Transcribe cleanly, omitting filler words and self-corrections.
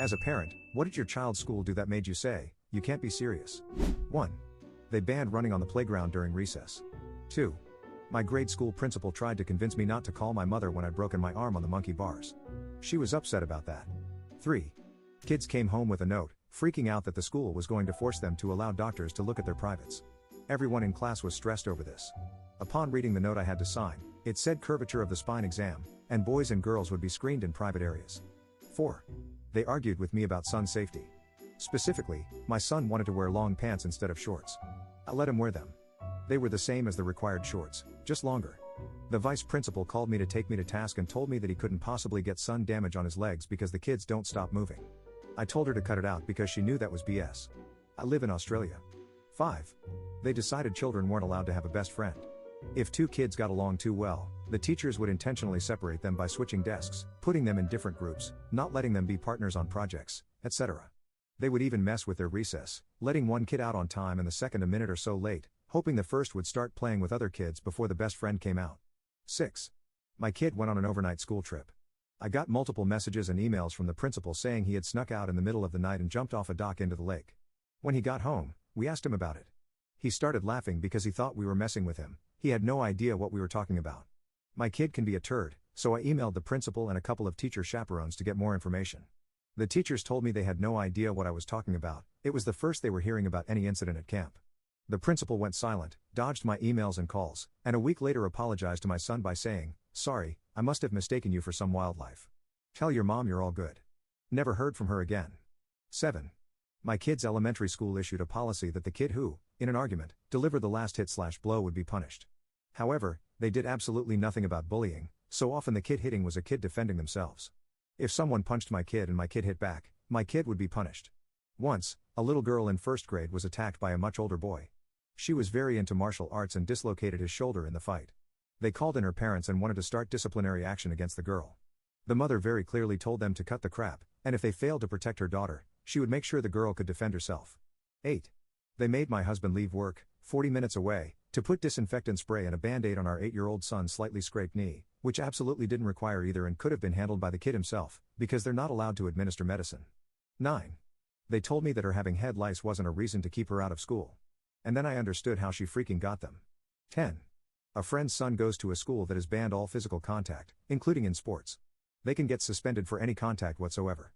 As a parent, what did your child's school do that made you say, you can't be serious? 1. They banned running on the playground during recess. 2. My grade school principal tried to convince me not to call my mother when I'd broken my arm on the monkey bars. She was upset about that. 3. Kids came home with a note, freaking out that the school was going to force them to allow doctors to look at their privates. Everyone in class was stressed over this. Upon reading the note I had to sign, it said curvature of the spine exam, and boys and girls would be screened in private areas. 4. They argued with me about son safety. Specifically, my son wanted to wear long pants instead of shorts. I let him wear them. They were the same as the required shorts, just longer. The vice principal called me to take me to task and told me that he couldn't possibly get sun damage on his legs because the kids don't stop moving. I told her to cut it out because she knew that was BS. I live in Australia. 5. They decided children weren't allowed to have a best friend. If two kids got along too well, the teachers would intentionally separate them by switching desks, putting them in different groups, not letting them be partners on projects, etc. They would even mess with their recess, letting one kid out on time and the second a minute or so late, hoping the first would start playing with other kids before the best friend came out. 6. My kid went on an overnight school trip. I got multiple messages and emails from the principal saying he had snuck out in the middle of the night and jumped off a dock into the lake. When he got home, we asked him about it. He started laughing because he thought we were messing with him. He had no idea what we were talking about. My kid can be a turd, so I emailed the principal and a couple of teacher chaperones to get more information. The teachers told me they had no idea what I was talking about. It was the first they were hearing about any incident at camp. The principal went silent, dodged my emails and calls, and a week later apologized to my son by saying, "Sorry, I must have mistaken you for some wildlife. Tell your mom you're all good." Never heard from her again. 7. My kid's elementary school issued a policy that the kid who, in an argument, delivered the last hit/blow would be punished. However, they did absolutely nothing about bullying, so often the kid hitting was a kid defending themselves. If someone punched my kid and my kid hit back, my kid would be punished. Once, a little girl in first grade was attacked by a much older boy. She was very into martial arts and dislocated his shoulder in the fight. They called in her parents and wanted to start disciplinary action against the girl. The mother very clearly told them to cut the crap, and if they failed to protect her daughter, she would make sure the girl could defend herself. 8. They made my husband leave work, 40 minutes away, to put disinfectant spray and a band-aid on our 8-year-old son's slightly scraped knee, which absolutely didn't require either and could have been handled by the kid himself, because they're not allowed to administer medicine. 9. They told me that her having head lice wasn't a reason to keep her out of school. And then I understood how she freaking got them. 10. A friend's son goes to a school that has banned all physical contact, including in sports. They can get suspended for any contact whatsoever.